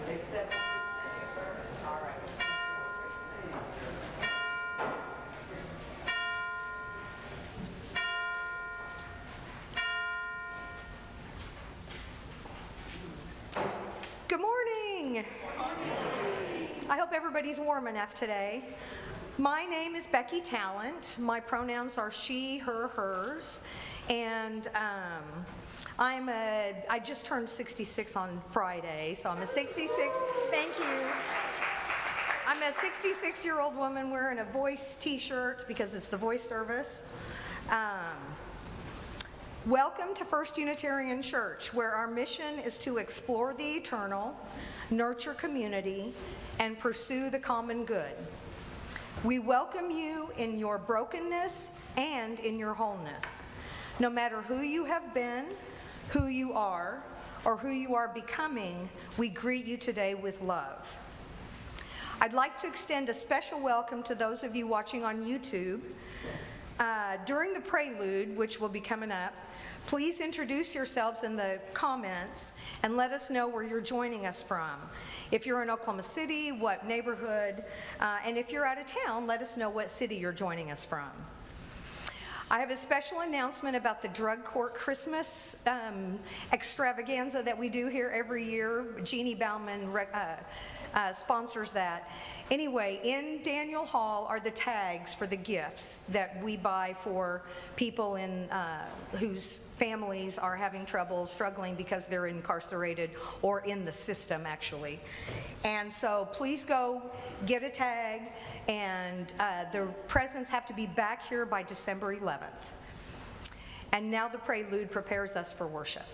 Except when we sing. All right, except when we sing. Good morning. I hope everybody's warm enough today. My name is Becky Talent. My pronouns are she, her, hers, and I just turned 66 on Friday, so I'm a 66, thank you. I'm a 66-year-old woman wearing a Voice t-shirt because it's the Voice service. Welcome to First Unitarian Church, where our mission is to explore the eternal, nurture community, and pursue the common good. We welcome you in your brokenness and in your wholeness. No matter who you have been, who you are, or who you are becoming, we greet you today with love. I'd like to extend a special welcome to those of you watching on YouTube. During the prelude, which will be coming up, please introduce yourselves in the comments and let us know where you're joining us from. If you're in Oklahoma City, what neighborhood, and if you're out of town, let us know what city you're joining us from. I have a special announcement about the Drug Court Christmas extravaganza that we do here every year. Jeannie Bauman sponsors that. Anyway, in Daniel Hall are the tags for the gifts that we buy for people whose families are having trouble, struggling because they're incarcerated or in the system, actually. And so please go get a tag, and the presents have to be back here by December 11th. And now the prelude prepares us for worship.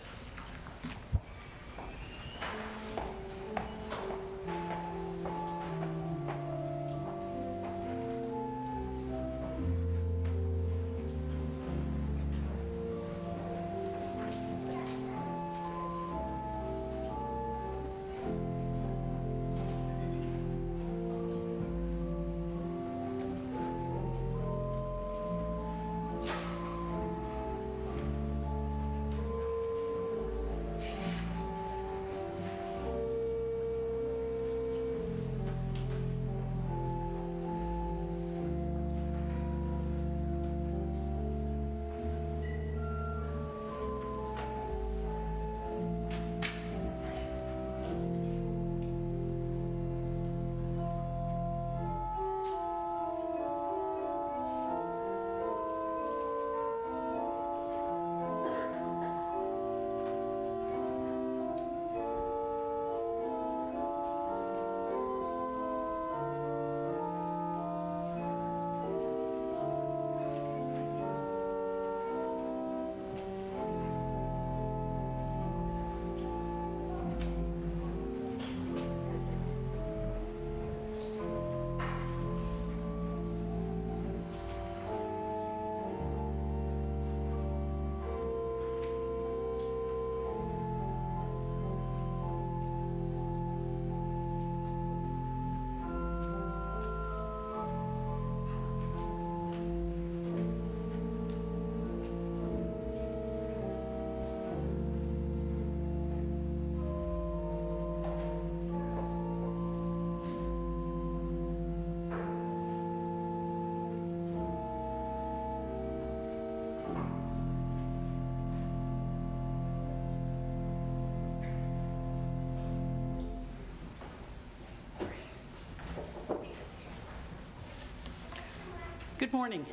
Good morning.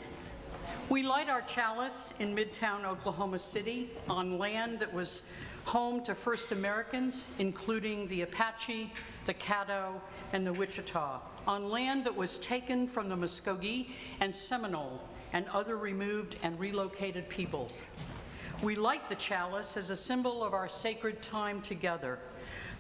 We light our chalice in Midtown Oklahoma City on land that was home to First Americans, including the Apache, the Caddo, and the Wichita, on land that was taken from the Muskogee and Seminole and other removed and relocated peoples. We light the chalice as a symbol of our sacred time together.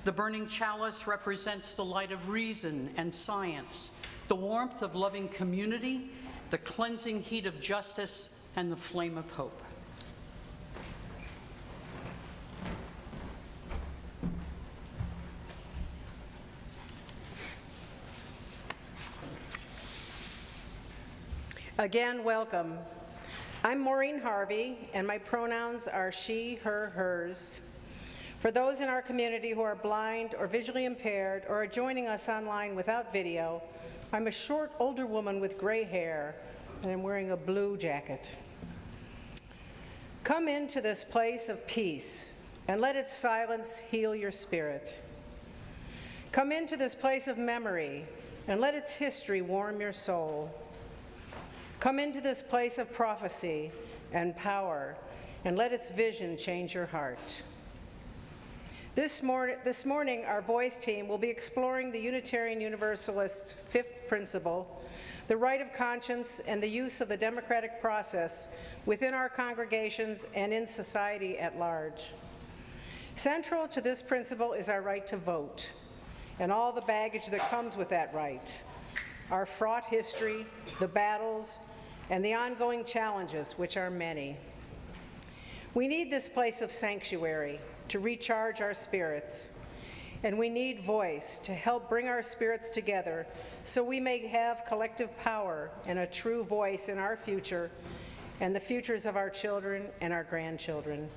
The burning chalice represents the light of reason and science, the warmth of loving community, the cleansing heat of justice, and the flame of hope. Again, welcome. I'm Maureen Harvey, and my pronouns are she, her, hers. For those in our community who are blind or visually impaired or are joining us online without video, I'm a short, older woman with gray hair, and I'm wearing a blue jacket. Come into this place of peace, and let its silence heal your spirit. Come into this place of memory, and let its history warm your soul. Come into this place of prophecy and power, and let its vision change your heart. This morning, our voice team will be exploring the Unitarian Universalist's fifth principle, the right of conscience and the use of the democratic process within our congregations and in society at large. Central to this principle is our right to vote, and all the baggage that comes with that right, our fraught history, the battles, and the ongoing challenges, which are many. We need this place of sanctuary to recharge our spirits, and we need voice to help bring our spirits together so we may have collective power and a true voice in our future and the futures of our children and our grandchildren.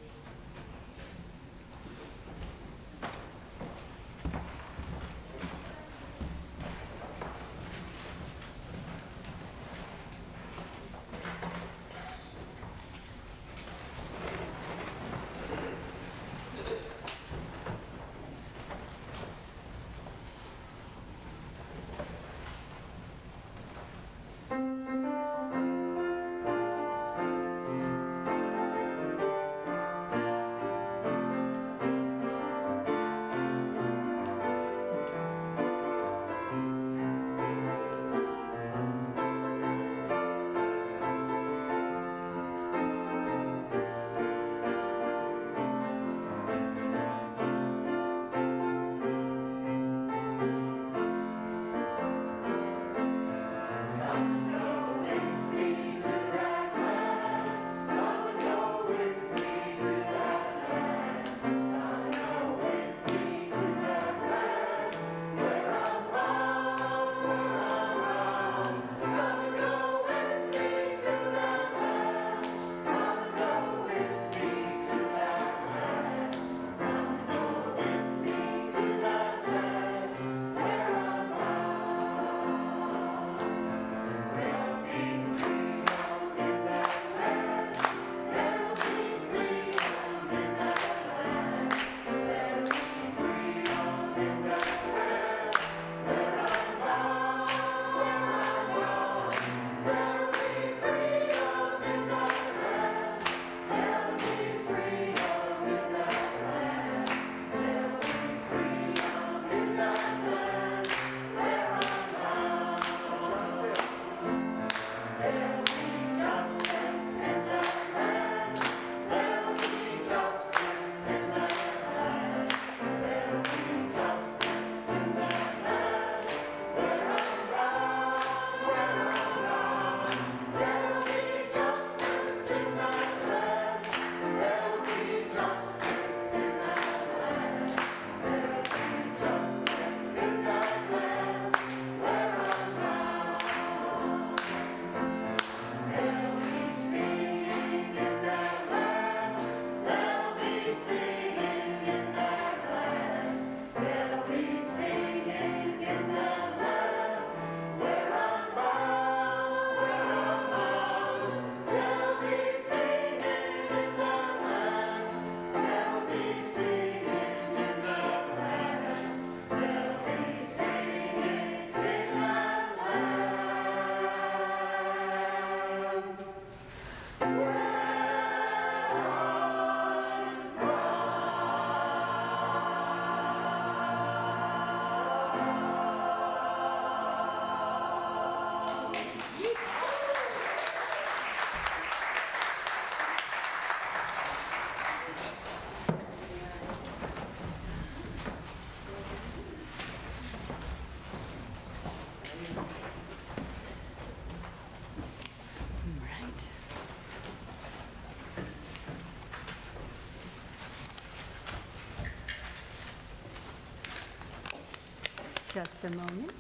Just a moment.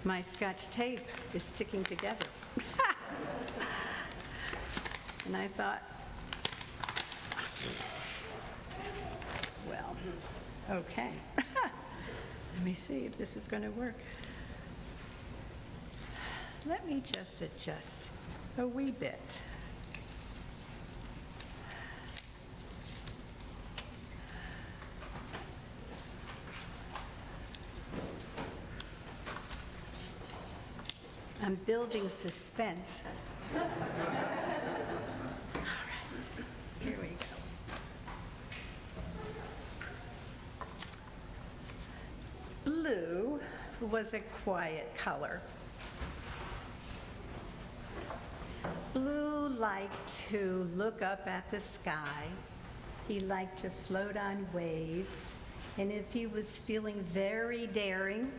My Scotch tape is sticking together. And I thought, Okay. Let me see if this is going to work. Let me just adjust a wee bit. I'm building suspense. All right, here we go. Blue was a quiet color. Blue liked to look up at the sky. He liked to float on waves. And if he was feeling very daring,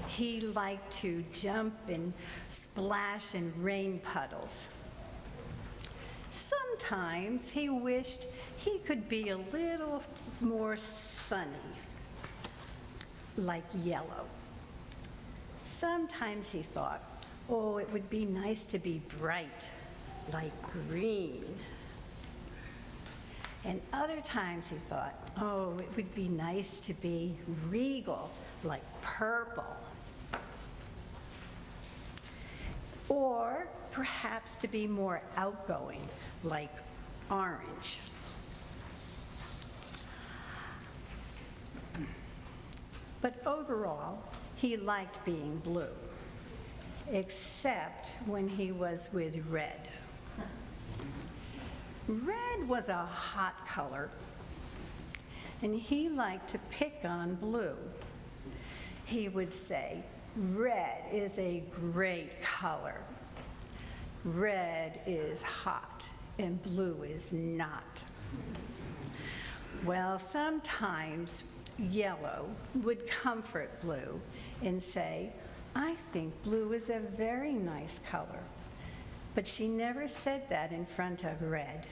he liked to jump and splash in rain puddles. Sometimes he wished he could be a little more sunny, like yellow. Sometimes he thought, oh, it would be nice to be bright, like green. And other times he thought, oh, it would be nice to be regal, like purple. Or perhaps to be more outgoing, like orange. But overall, he liked being blue, except when he was with red. Red was a hot color, and he liked to pick on blue. He would say, red is a great color. Red is hot, and blue is not. Well, sometimes yellow would comfort blue and say, I think blue is a very nice color. But she never said that in front of red.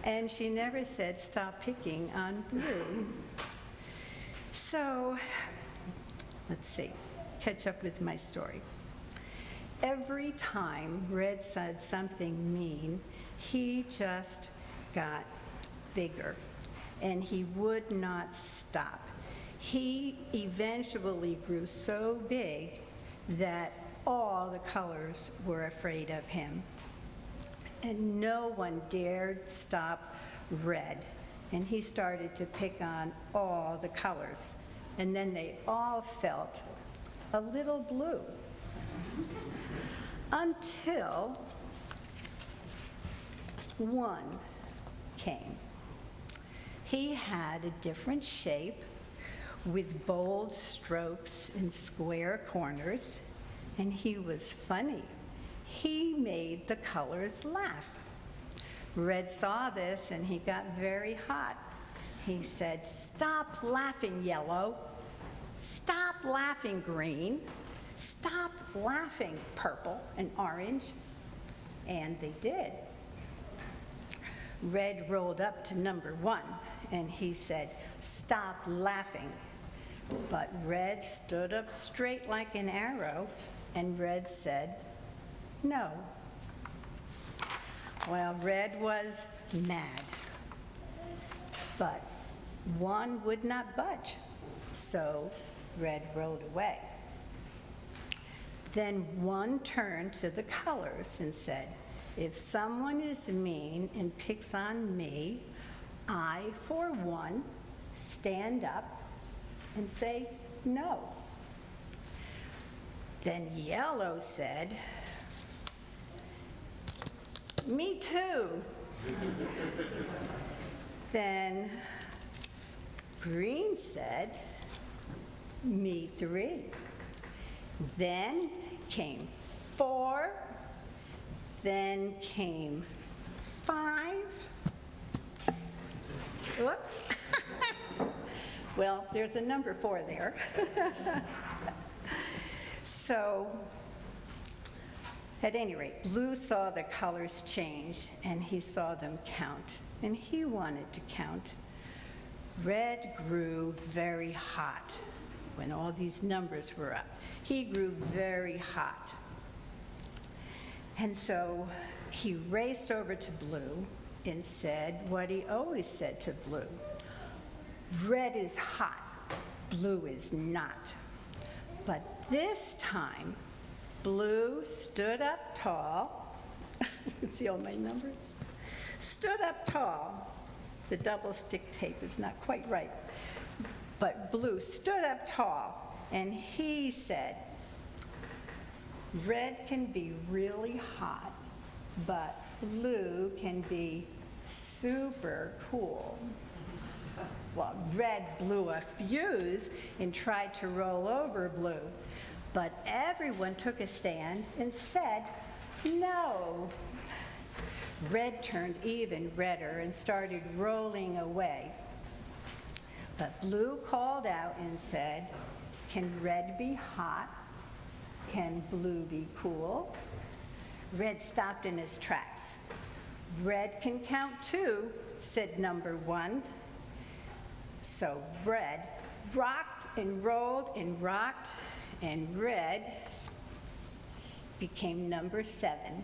And she never said, stop picking on blue. So, let's see, catch up with my story. Every time Red said something mean, he just got bigger, and he would not stop. He eventually grew so big that all the colors were afraid of him. And no one dared stop Red. And he started to pick on all the colors. And then they all felt a little blue. Until one came. He had a different shape with bold strokes and square corners. And he was funny. He made the colors laugh. Red saw this and he got very hot. He said, stop laughing, yellow. Stop laughing, green. Stop laughing, purple and orange. And they did. Red rolled up to number 1 and he said, stop laughing. But Red stood up straight like an arrow. And Red said, no. Well, Red was mad, but 1 would not budge, so Red rode away. Then 1 turned to the colors and said, if someone is mean and picks on me, I, for 1, stand up and say no. Then yellow said, me too. Then green said, me 3. Then came 4. Then came 5. Whoops. Well, there's a number 4 there. So, at any rate, blue saw the colors change, and he saw them count, and he wanted to count. Red grew very hot when all these numbers were up. He grew very hot. And so he raced over to blue and said what he always said to blue, Red is hot, blue is not. But this time, blue stood up tall. See all my numbers? Stood up tall. The double stick tape is not quite right. But blue stood up tall, and he said, red can be really hot, but blue can be super cool. Well, red blew a fuse and tried to roll over blue, but everyone took a stand and said, no. Red turned even redder and started rolling away. But blue called out and said, can red be hot? Can blue be cool? Red stopped in his tracks. Red can count too, said number one. So red rocked and rolled and rocked, and red became number 7.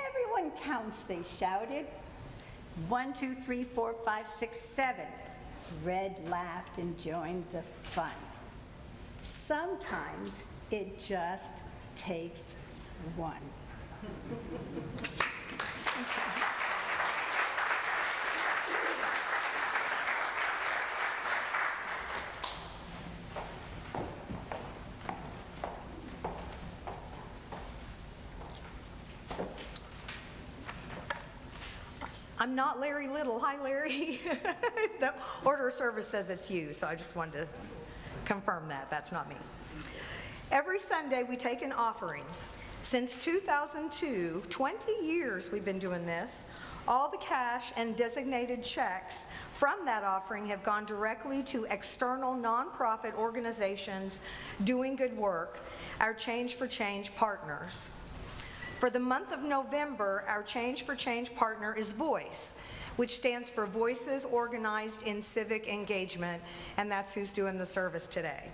Everyone counts, they shouted. 1, 2, 3, 4, 5, 6, 7. Red laughed and joined the fun. Sometimes it just takes one. I'm not Larry Little. Hi, Larry. The order of service says it's you, so I just wanted to confirm that. That's not me. Every Sunday, we take an offering. Since 2002, 20 years we've been doing this. All the cash and designated checks from that offering have gone directly to external nonprofit organizations doing good work, our Change for Change partners. For the month of November, our Change for Change partner is VOICE, which stands for Voices Organized in Civic Engagement, and that's who's doing the service today.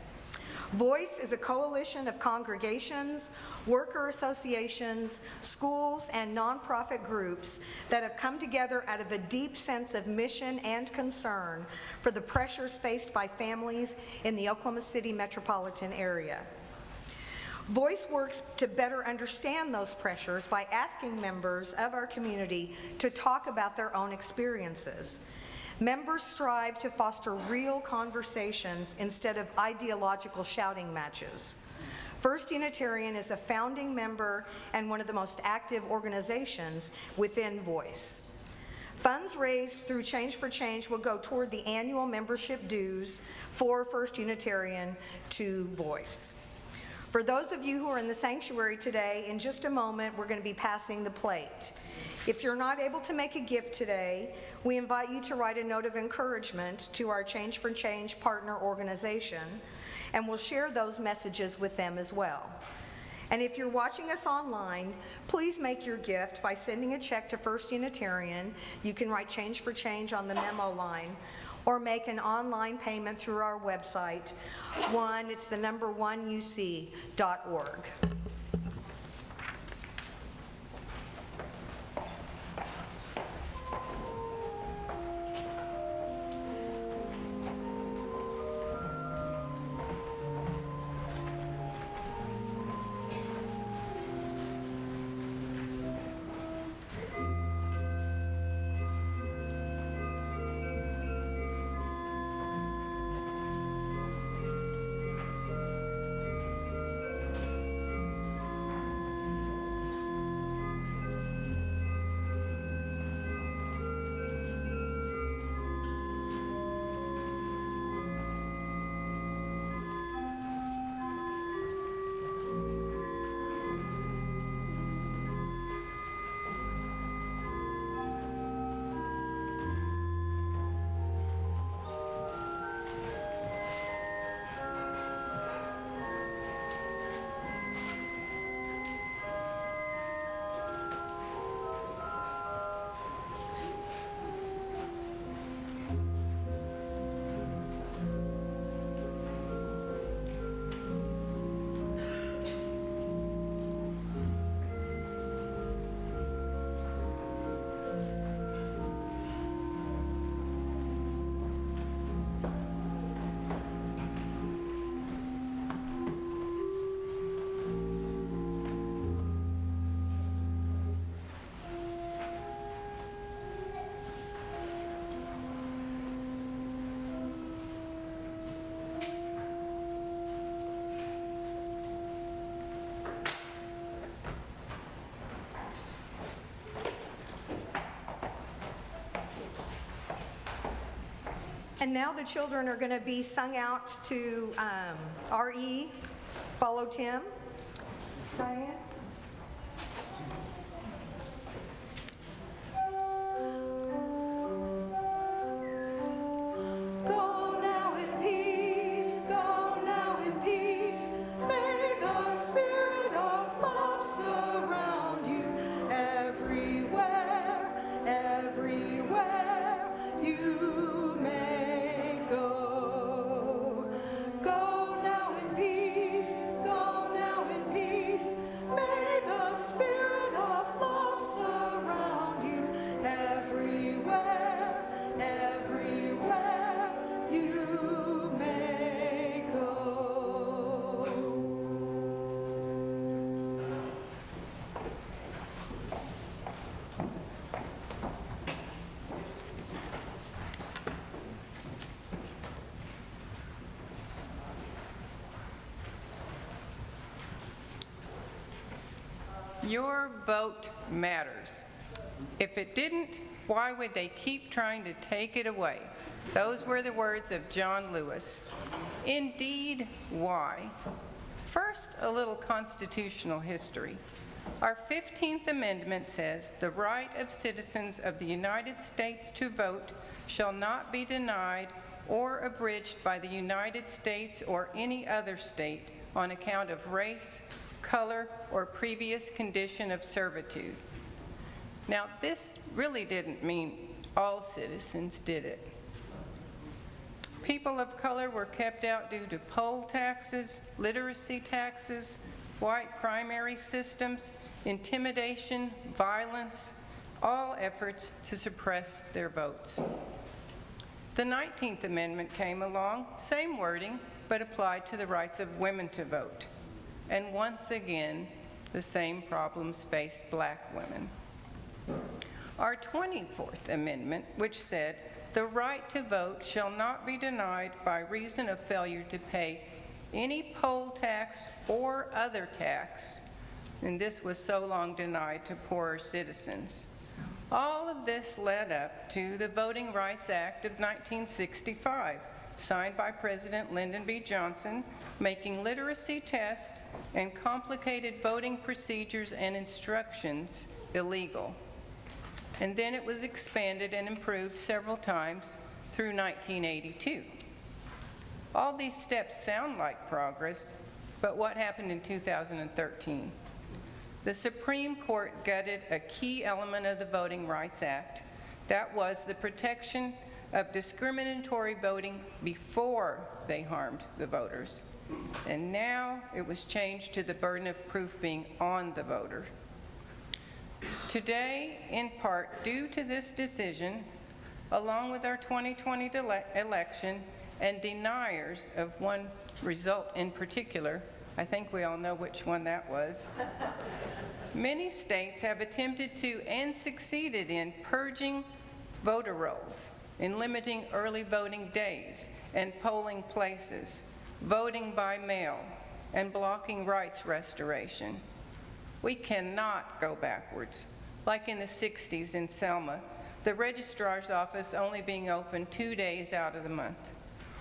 VOICE is a coalition of congregations, worker associations, schools, and nonprofit groups that have come together out of a deep sense of mission and concern for the pressures faced by families in the Oklahoma City metropolitan area. VOICE works to better understand those pressures by asking members of our community to talk about their own experiences. Members strive to foster real conversations instead of ideological shouting matches. First Unitarian is a founding member and one of the most active organizations within VOICE. Funds raised through Change for Change will go toward the annual membership dues for First Unitarian to VOICE. For those of you who are in the sanctuary today, in just a moment, we're going to be passing the plate. If you're not able to make a gift today, we invite you to write a note of encouragement to our Change for Change partner organization, and we'll share those messages with them as well. And if you're watching us online, please make your gift by sending a check to First Unitarian. You can write Change for Change on the memo line, or make an online payment through our website. It's the number 1UC.org. And now the children are going to be sung out to R.E. Follow Tim. Diane? Go now in peace, go now in peace. May the spirit of love surround you everywhere, everywhere you may go. Go now in peace, go now in peace. May the spirit of love surround you everywhere, everywhere you may go. Your vote matters. If it didn't, why would they keep trying to take it away? Those were the words of John Lewis. Indeed, why? First, a little constitutional history. Our 15th Amendment says, "The right of citizens of the United States to vote shall not be denied or abridged by the United States or any other state on account of race, color, or previous condition of servitude." Now, this really didn't mean all citizens, did it? People of color were kept out due to poll taxes, literacy taxes, white primary systems, intimidation, violence, all efforts to suppress their votes. The 19th Amendment came along, same wording, but applied to the rights of women to vote. And once again, the same problems faced black women. Our 24th Amendment, which said, "The right to vote shall not be denied by reason of failure to pay any poll tax or other tax," and this was so long denied to poorer citizens. All of this led up to the Voting Rights Act of 1965, signed by President Lyndon B. Johnson, making literacy tests and complicated voting procedures and instructions illegal. And then it was expanded and improved several times through 1982. All these steps sound like progress, but what happened in 2013? The Supreme Court gutted a key element of the Voting Rights Act. That was the protection of discriminatory voting before they harmed the voters. And now it was changed to the burden of proof being on the voter. Today, in part due to this decision, along with our 2020 election and deniers of one result in particular, I think we all know which one that was, many states have attempted to and succeeded in purging voter rolls, in limiting early voting days and polling places, voting by mail, and blocking rights restoration. We cannot go backwards. Like in the 60s in Selma, the registrar's office only being open 2 days out of the month.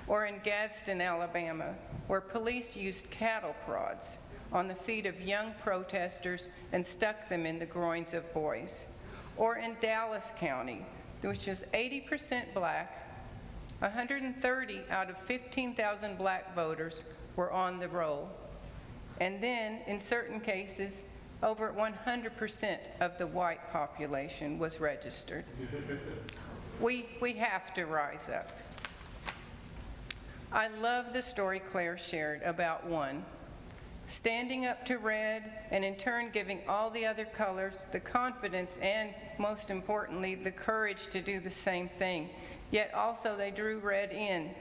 Or in Gadsden, Alabama, where police used cattle prods on the feet of young protesters and stuck them in the groins of boys. Or in Dallas County, which is 80% black, 130 out of 15,000 black voters were on the roll. And then, in certain cases, over 100% of the white population was registered. We have to rise up. I love the story Claire shared about one, standing up to red and in turn giving all the other colors the confidence and, most importantly, the courage to do the same thing. Yet also they drew red in.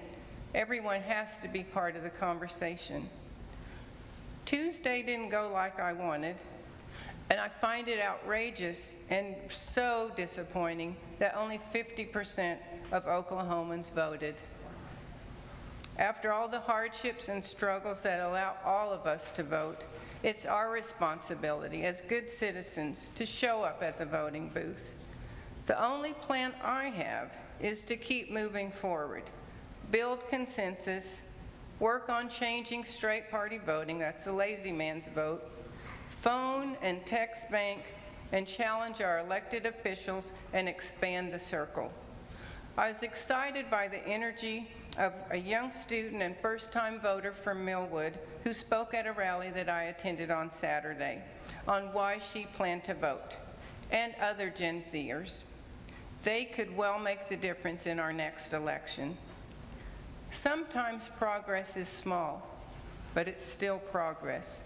Everyone has to be part of the conversation. Tuesday didn't go like I wanted, and I find it outrageous and so disappointing that only 50% of Oklahomans voted. After all the hardships and struggles that allow all of us to vote, it's our responsibility as good citizens to show up at the voting booth. The only plan I have is to keep moving forward, build consensus, work on changing straight party voting, that's the lazy man's vote, phone and text bank, and challenge our elected officials and expand the circle. I was excited by the energy of a young student and first-time voter from Millwood who spoke at a rally that I attended on Saturday on why she planned to vote, and other Gen Zers. They could well make the difference in our next election. Sometimes progress is small, but it's still progress.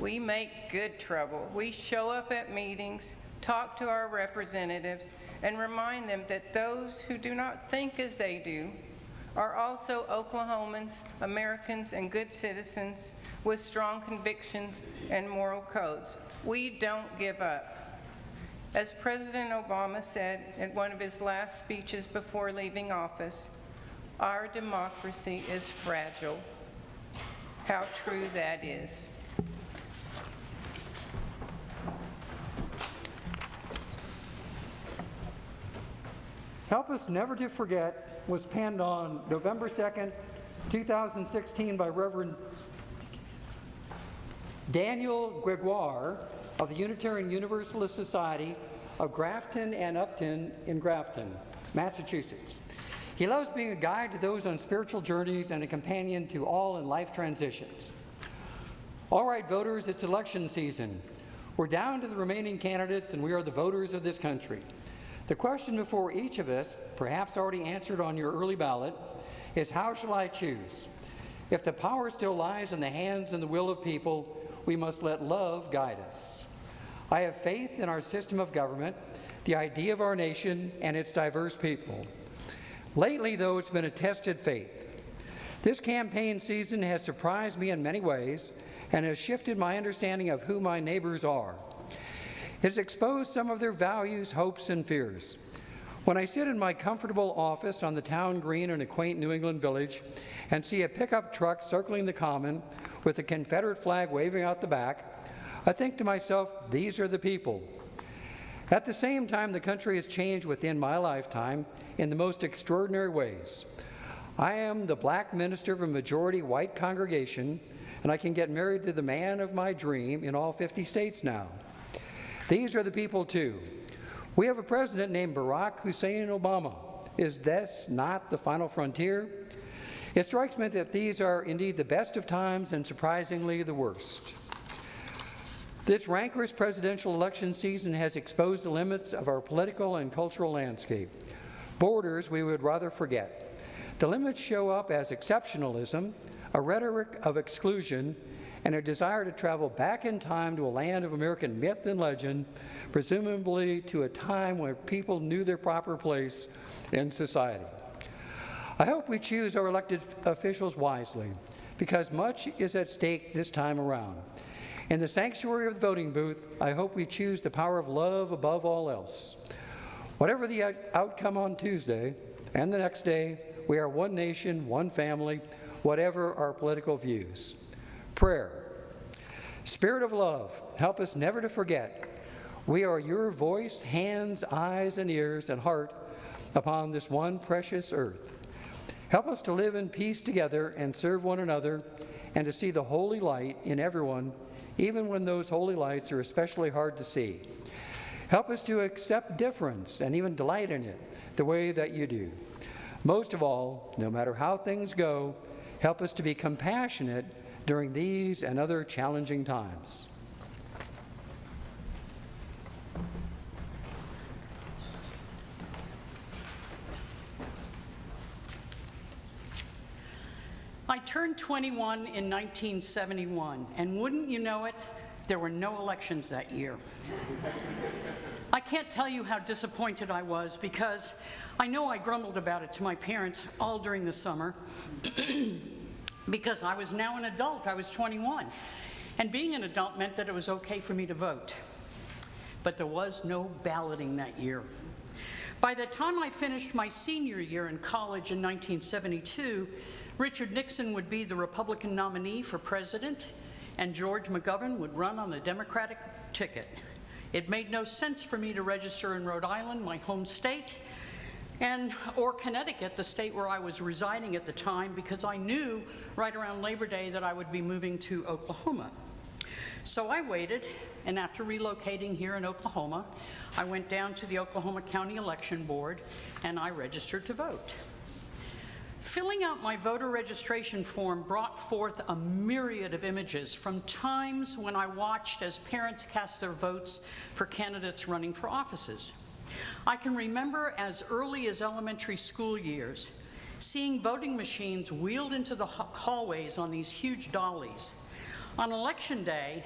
We make good trouble. We show up at meetings, talk to our representatives, and remind them that those who do not think as they do are also Oklahomans, Americans, and good citizens with strong convictions and moral codes. We don't give up. As President Obama said in one of his last speeches before leaving office, our democracy is fragile. How true that is. Help Us Never to Forget was penned on November 2nd, 2016 by Reverend Daniel Gregoire of the Unitarian Universalist Society of Grafton and Upton in Grafton, Massachusetts. He loves being a guide to those on spiritual journeys and a companion to all in life transitions. All right, voters, it's election season. We're down to the remaining candidates, and we are the voters of this country. The question before each of us, perhaps already answered on your early ballot, is how shall I choose? If the power still lies in the hands and the will of people, we must let love guide us. I have faith in our system of government, the idea of our nation, and its diverse people. Lately, though, it's been a tested faith. This campaign season has surprised me in many ways and has shifted my understanding of who my neighbors are. It has exposed some of their values, hopes, and fears. When I sit in my comfortable office on the town green in a quaint New England village and see a pickup truck circling the common with a Confederate flag waving out the back, I think to myself, these are the people. At the same time, the country has changed within my lifetime in the most extraordinary ways. I am the black minister of a majority white congregation, and I can get married to the man of my dream in all 50 states now. These are the people, too. We have a president named Barack Hussein Obama. Is this not the final frontier? It strikes me that these are indeed the best of times and surprisingly the worst. This rancorous presidential election season has exposed the limits of our political and cultural landscape. Borders we would rather forget. The limits show up as exceptionalism, a rhetoric of exclusion, and a desire to travel back in time to a land of American myth and legend, presumably to a time when people knew their proper place in society. I hope we choose our elected officials wisely, because much is at stake this time around. In the sanctuary of the voting booth, I hope we choose the power of love above all else. Whatever the outcome on Tuesday and the next day, we are one nation, one family, whatever our political views. Prayer. Spirit of love, help us never to forget. We are your voice, hands, eyes, and ears, and heart upon this one precious earth. Help us to live in peace together and serve one another, and to see the holy light in everyone, even when those holy lights are especially hard to see. Help us to accept difference and even delight in it the way that you do. Most of all, no matter how things go, help us to be compassionate during these and other challenging times. I turned 21 in 1971, and wouldn't you know it, there were no elections that year. I can't tell you how disappointed I was, because I know I grumbled about it to my parents all during the summer because I was now an adult. I was 21, and being an adult meant that it was okay for me to vote. But there was no balloting that year. By the time I finished my senior year in college in 1972, Richard Nixon would be the Republican nominee for president, and George McGovern would run on the Democratic ticket. It made no sense for me to register in Rhode Island, my home state, or Connecticut, the state where I was residing at the time, because I knew right around Labor Day that I would be moving to Oklahoma. So I waited, and after relocating here in Oklahoma, I went down to the Oklahoma County Election Board and I registered to vote. Filling out my voter registration form brought forth a myriad of images from times when I watched as parents cast their votes for candidates running for offices. I can remember as early as elementary school years seeing voting machines wheeled into the hallways on these huge dollies. On election day,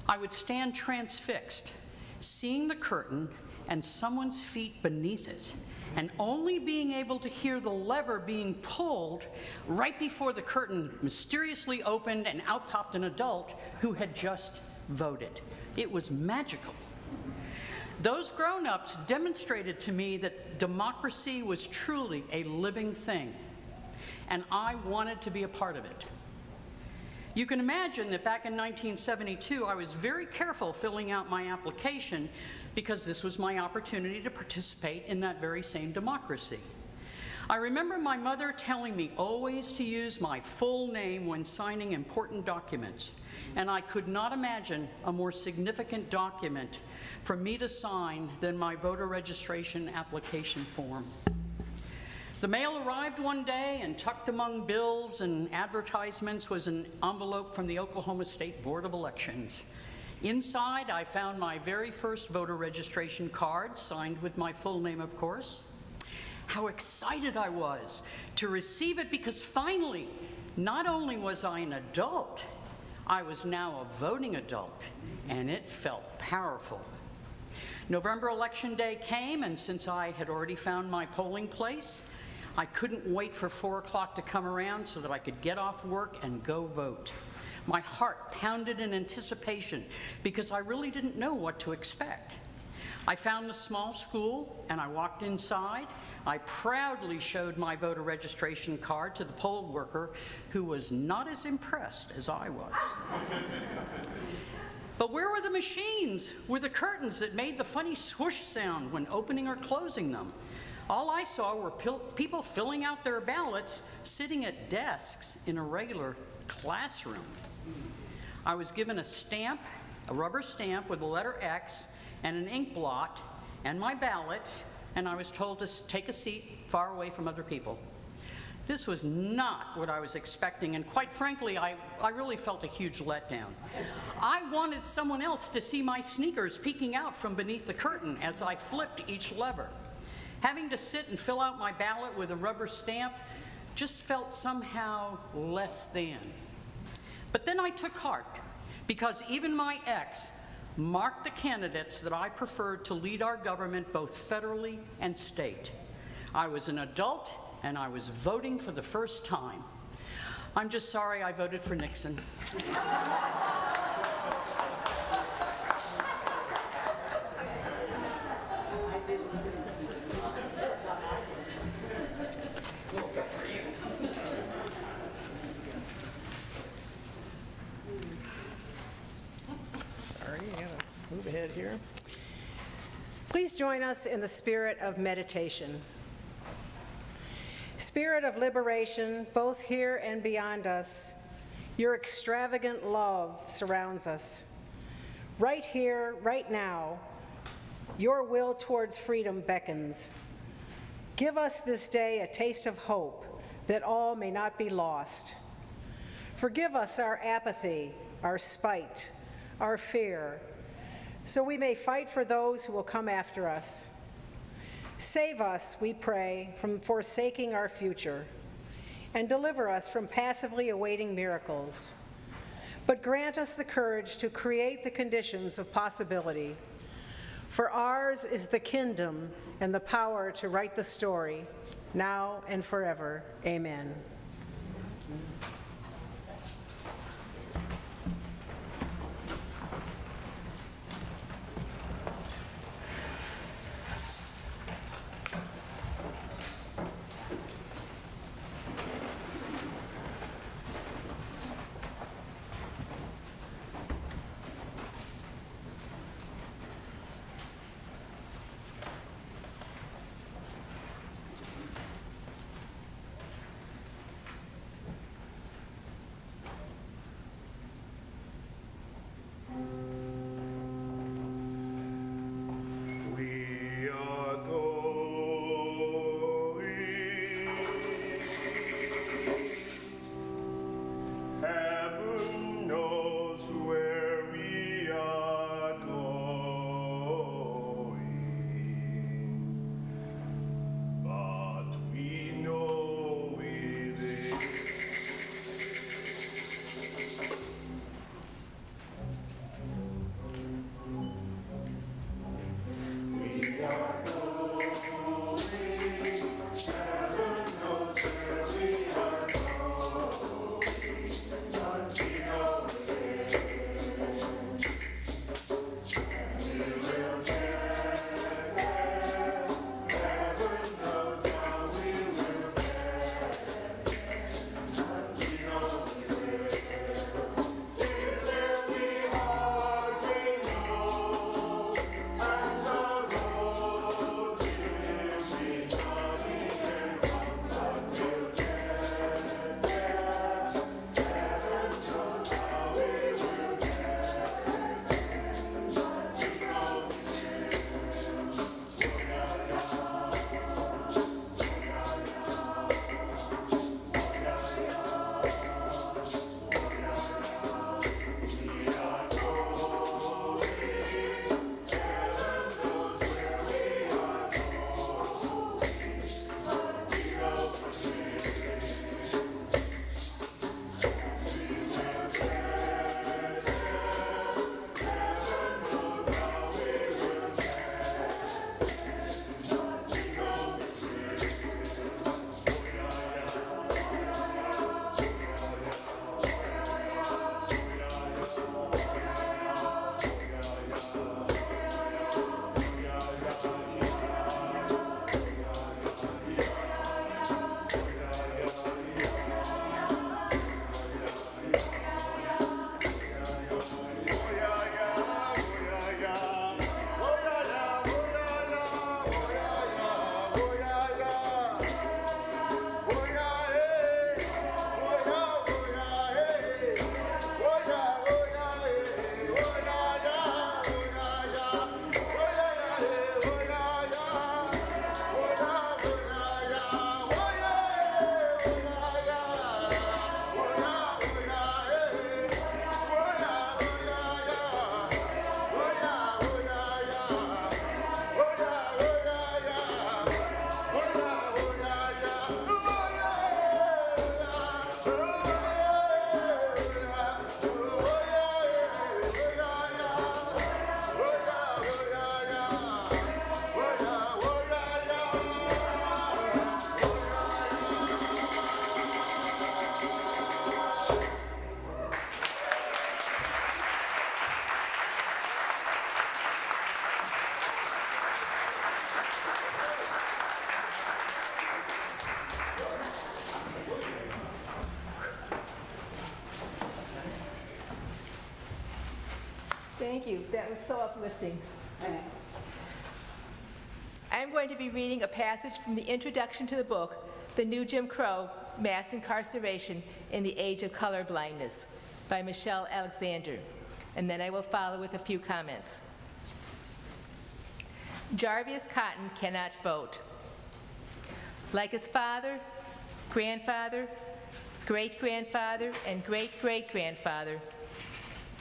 I would stand transfixed, seeing the curtain and someone's feet beneath it, and only being able to hear the lever being pulled right before the curtain mysteriously opened and out popped an adult who had just voted. It was magical. Those grown-ups demonstrated to me that democracy was truly a living thing, and I wanted to be a part of it. You can imagine that back in 1972, I was very careful filling out my application because this was my opportunity to participate in that very same democracy. I remember my mother telling me always to use my full name when signing important documents, and I could not imagine a more significant document for me to sign than my voter registration application form. The mail arrived one day, and tucked among bills and advertisements was an envelope from the Oklahoma State Board of Elections. Inside, I found my very first voter registration card, signed with my full name, of course. How excited I was to receive it, because finally, not only was I an adult, I was now a voting adult, and it felt powerful. November election day came, and since I had already found my polling place, I couldn't wait for 4 o'clock to come around so that I could get off work and go vote. My heart pounded in anticipation because I really didn't know what to expect. I found the small school and I walked inside. I proudly showed my voter registration card to the poll worker, who was not as impressed as I was. But where were the machines with the curtains that made the funny swoosh sound when opening or closing them? All I saw were people filling out their ballots, sitting at desks in a regular classroom. I was given a stamp, a rubber stamp with the letter X and an ink blot and my ballot, and I was told to take a seat far away from other people. This was not what I was expecting, and quite frankly, I really felt a huge letdown. I wanted someone else to see my sneakers peeking out from beneath the curtain as I flipped each lever. Having to sit and fill out my ballot with a rubber stamp just felt somehow less than. But then I took heart, because even my ex marked the candidates that I preferred to lead our government both federally and state. I was an adult, and I was voting for the first time. I'm just sorry I voted for Nixon. Move ahead here. Please join us in the spirit of meditation. Spirit of liberation, both here and beyond us, your extravagant love surrounds us. Right here, right now, your will towards freedom beckons. Give us this day a taste of hope, that all may not be lost. Forgive us our apathy, our spite, our fear, so we may fight for those who will come after us. Save us, we pray, from forsaking our future, and deliver us from passively awaiting miracles. But grant us the courage to create the conditions of possibility. For ours is the kingdom and the power to write the story, now and forever. Amen. Thank you. That was so uplifting. I'm going to be reading a passage from the introduction to the book, The New Jim Crow, Mass Incarceration in the Age of Colorblindness, by Michelle Alexander, and then I will follow with a few comments. Jarvis Cotton cannot vote. Like his father, grandfather, great-grandfather, and great-great-grandfather,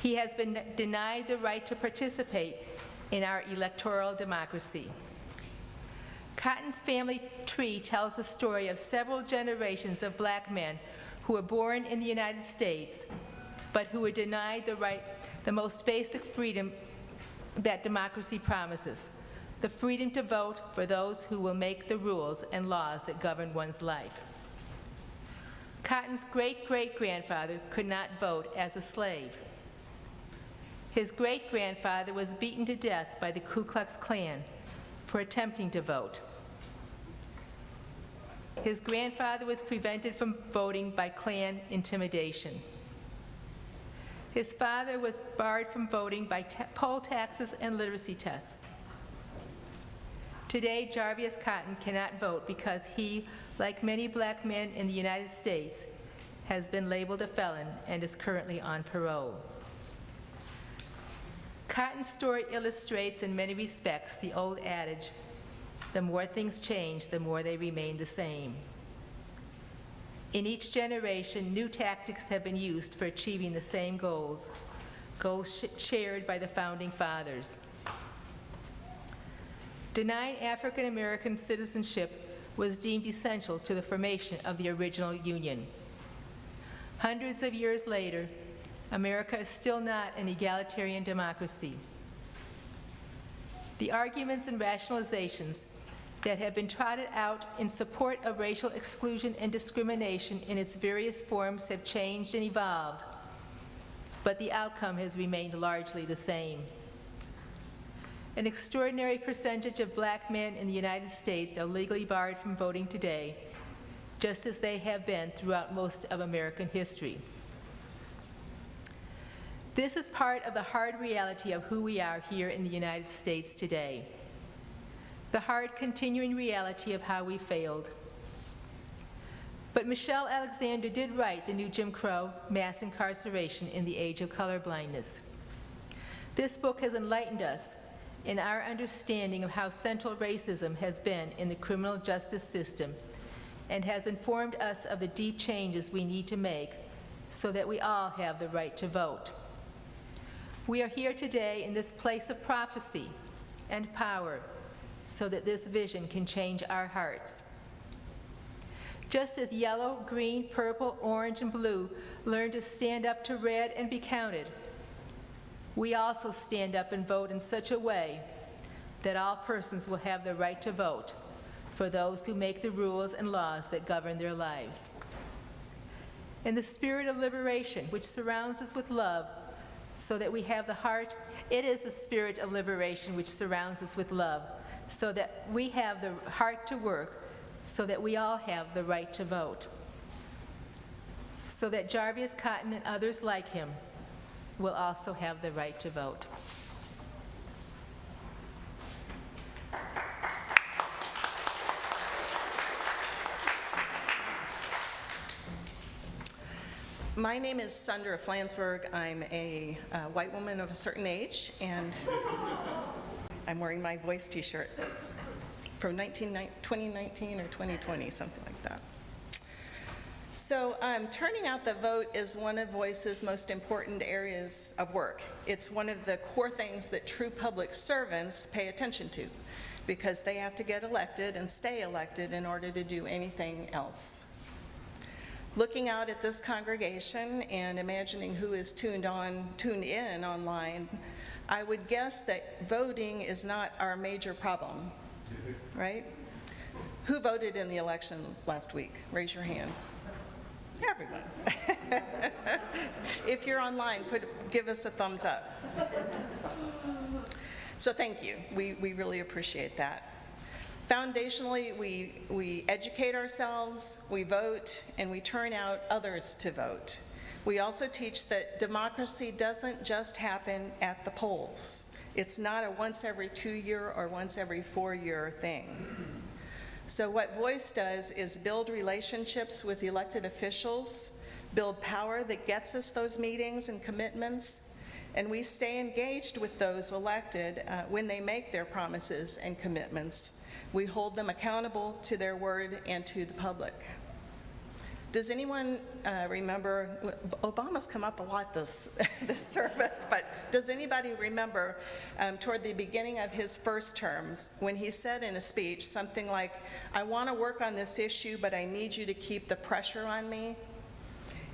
he has been denied the right to participate in our electoral democracy. Cotton's family tree tells the story of several generations of black men who were born in the United States, but who were denied the most basic freedom that democracy promises, the freedom to vote for those who will make the rules and laws that govern one's life. Cotton's great-great-grandfather could not vote as a slave. His great-grandfather was beaten to death by the Ku Klux Klan for attempting to vote. His grandfather was prevented from voting by Klan intimidation. His father was barred from voting by poll taxes and literacy tests. Today, Jarvis Cotton cannot vote because he, like many black men in the United States, has been labeled a felon and is currently on parole. Cotton's story illustrates in many respects the old adage, the more things change, the more they remain the same. In each generation, new tactics have been used for achieving the same goals shared by the Founding Fathers. Denying African American citizenship was deemed essential to the formation of the original Union. Hundreds of years later, America is still not an egalitarian democracy. The arguments and rationalizations that have been trotted out in support of racial exclusion and discrimination in its various forms have changed and evolved, but the outcome has remained largely the same. An extraordinary percentage of black men in the United States are legally barred from voting today, just as they have been throughout most of American history. This is part of the hard reality of who we are here in the United States today. The hard continuing reality of how we failed. But Michelle Alexander did write The New Jim Crow, Mass Incarceration in the Age of Colorblindness. This book has enlightened us in our understanding of how central racism has been in the criminal justice system and has informed us of the deep changes we need to make so that we all have the right to vote. We are here today in this place of prophecy and power so that this vision can change our hearts. Just as yellow, green, purple, orange, and blue learn to stand up to red and be counted, we also stand up and vote in such a way that all persons will have the right to vote for those who make the rules and laws that govern their lives. In the spirit of liberation, which surrounds us with love, so that we have the heart, it is the spirit of liberation which surrounds us with love, so that we have the heart to work, so that we all have the right to vote, so that Jarvis Cotton and others like him will also have the right to vote. My name is Sandra Flansburgh. I'm a white woman of a certain age, and I'm wearing my Voice t-shirt from 2019 or 2020, something like that. So turning out the vote is one of Voice's most important areas of work. It's one of the core things that true public servants pay attention to, because they have to get elected and stay elected in order to do anything else. Looking out at this congregation and imagining who is tuned in online, I would guess that voting is not our major problem, right? Who voted in the election last week? Raise your hand. Everyone. If you're online, give us a thumbs up. So thank you. We really appreciate that. Foundationally, we educate ourselves, we vote, and we turn out others to vote. We also teach that democracy doesn't just happen at the polls. It's not a once every 2-year or once every 4-year thing. So what Voice does is build relationships with elected officials, build power that gets us those meetings and commitments, and we stay engaged with those elected when they make their promises and commitments. We hold them accountable to their word and to the public. Does anyone remember, Obama's come up a lot this service, but does anybody remember toward the beginning of his first terms when he said in a speech something like, "I want to work on this issue, but I need you to keep the pressure on me"?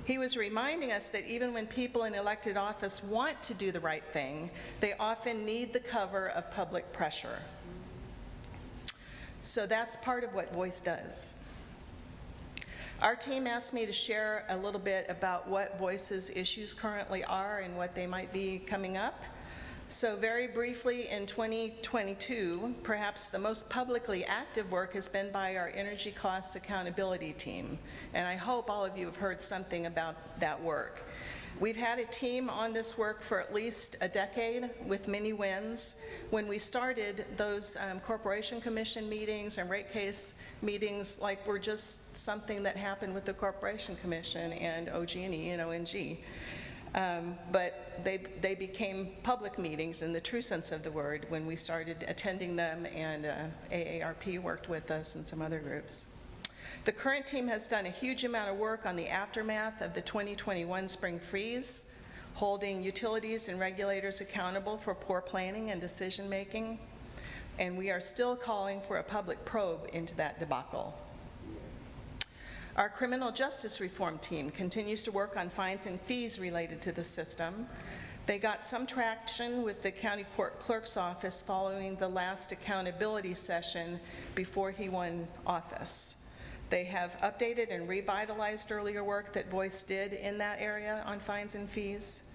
He was reminding us that even when people in elected office want to do the right thing, they often need the cover of public pressure. So that's part of what Voice does. Our team asked me to share a little bit about what Voice's issues currently are and what they might be coming up. So very briefly, in 2022, perhaps the most publicly active work has been by our Energy Costs Accountability team, and I hope all of you have heard something about that work. We've had a team on this work for at least a decade with many wins. When we started, those Corporation Commission meetings and rate case meetings were just something that happened with the Corporation Commission and OG&E and ONG. But they became public meetings in the true sense of the word when we started attending them, and AARP worked with us and some other groups. The current team has done a huge amount of work on the aftermath of the 2021 spring freeze, holding utilities and regulators accountable for poor planning and decision making, and we are still calling for a public probe into that debacle. Our criminal justice reform team continues to work on fines and fees related to the system. They got some traction with the county court clerk's office following the last accountability session before he won office. They have updated and revitalized earlier work that Voice did in that area on fines and fees.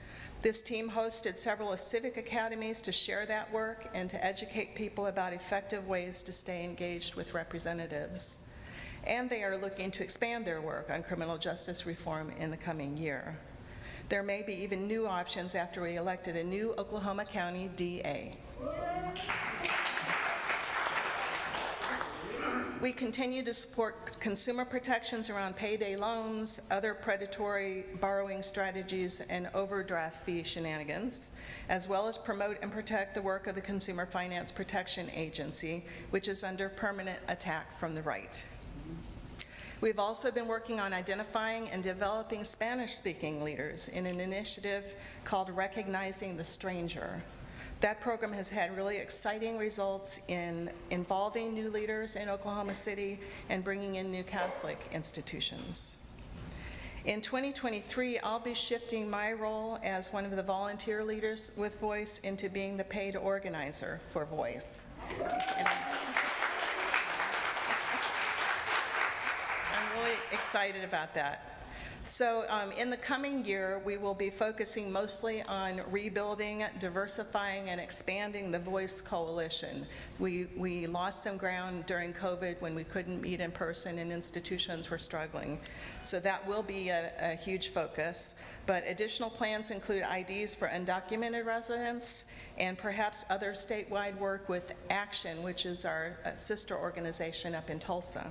This team hosted several civic academies to share that work and to educate people about effective ways to stay engaged with representatives. And they are looking to expand their work on criminal justice reform in the coming year. There may be even new options after we elected a new Oklahoma County DA. We continue to support consumer protections around payday loans, other predatory borrowing strategies, and overdraft fee shenanigans, as well as promote and protect the work of the Consumer Finance Protection Agency, which is under permanent attack from the right. We've also been working on identifying and developing Spanish-speaking leaders in an initiative called Recognizing the Stranger. That program has had really exciting results in involving new leaders in Oklahoma City and bringing in new Catholic institutions. In 2023, I'll be shifting my role as one of the volunteer leaders with Voice into being the paid organizer for Voice. And I'm really excited about that. So in the coming year, we will be focusing mostly on rebuilding, diversifying, and expanding the Voice Coalition. We lost some ground during COVID when we couldn't meet in person and institutions were struggling. So that will be a huge focus. But additional plans include IDs for undocumented residents and perhaps other statewide work with Action, which is our sister organization up in Tulsa.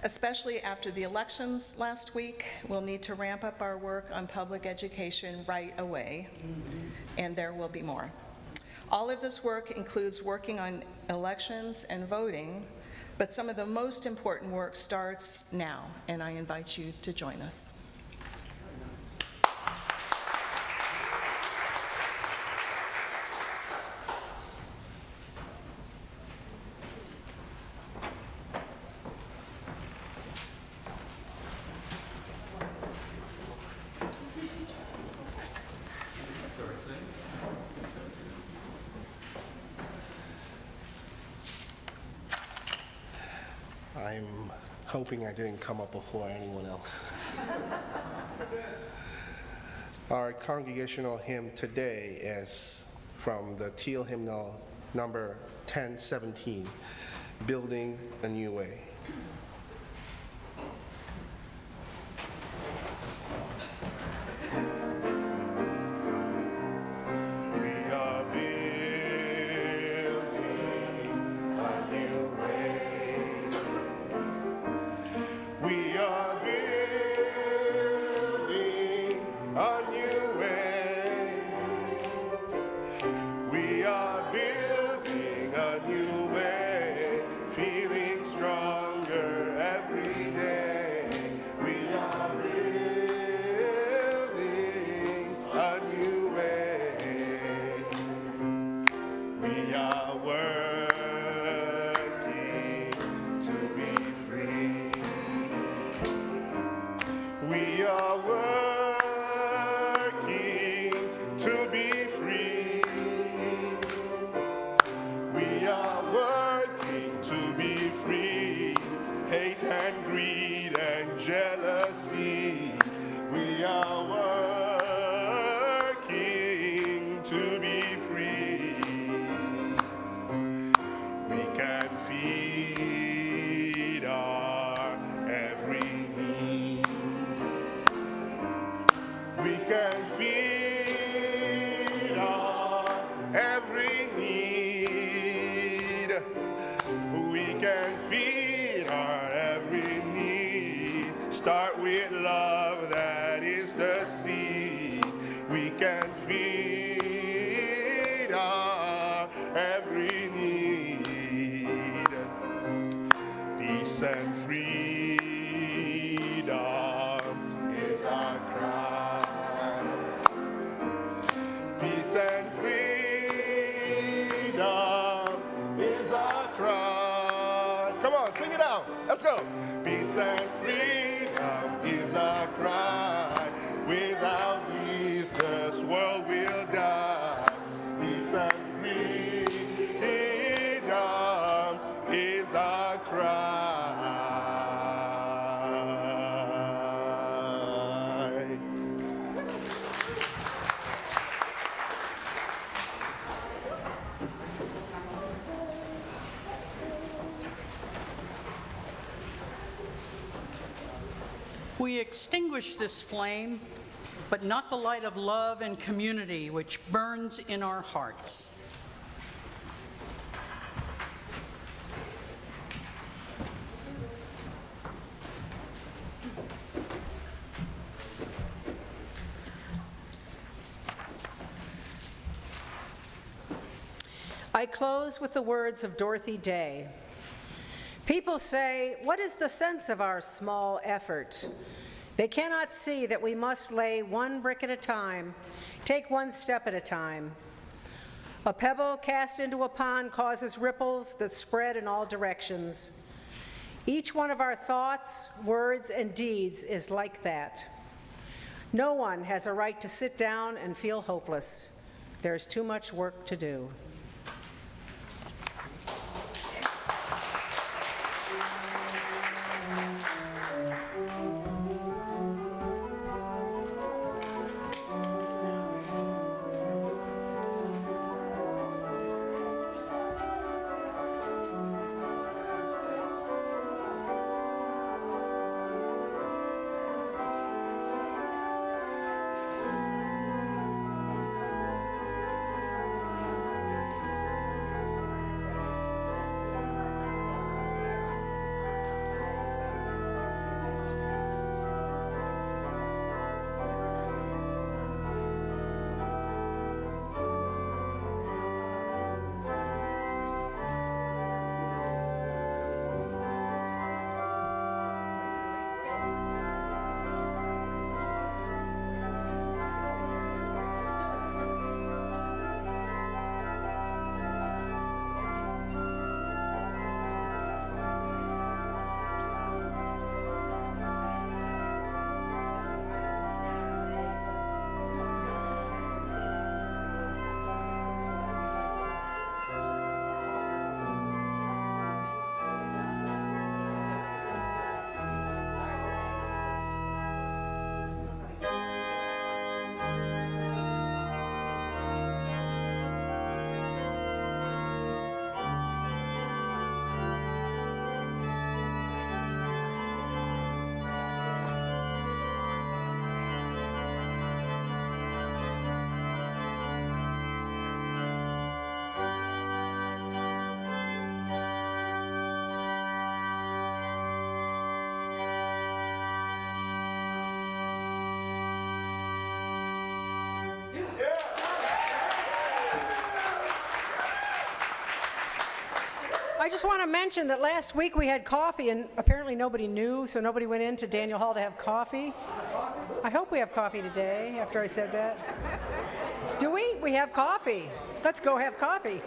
Especially after the elections last week, we'll need to ramp up our work on public education right away, and there will be more. All of this work includes working on elections and voting, but some of the most important work starts now, and I invite you to join us. I'm hoping I didn't come up before anyone else. Our congregational hymn today is from the Teal hymnal number 1017, Building a New Way. We are building a new way. We are building a new way, feeling stronger every day. We are building a new way. We are working to be free. We are working to be free. We are working to be free. Hate and greed and jealousy. We are working to be free. We can feed our every need. We can feed our every need. We can feed our every need. Start with love, that is the seed. We can feed our every need. Peace and freedom is our cry. Peace and freedom is our cry. Come on, sing it out. Let's go. Peace and freedom is our cry. Without these, this world will die. Peace and freedom is our cry. We extinguish this flame, but not the light of love and community which burns in our hearts. I close with the words of Dorothy Day. People say, what is the sense of our small effort? They cannot see that we must lay one brick at a time, take one step at a time. A pebble cast into a pond causes ripples that spread in all directions. Each one of our thoughts, words, and deeds is like that. No one has a right to sit down and feel hopeless. There's too much work to do. just want to mention that last week we had coffee, and apparently nobody knew, so nobody went into Daniel Hall to have coffee. I hope we have coffee today, after I said that. Do we? We have coffee. Let's go have coffee.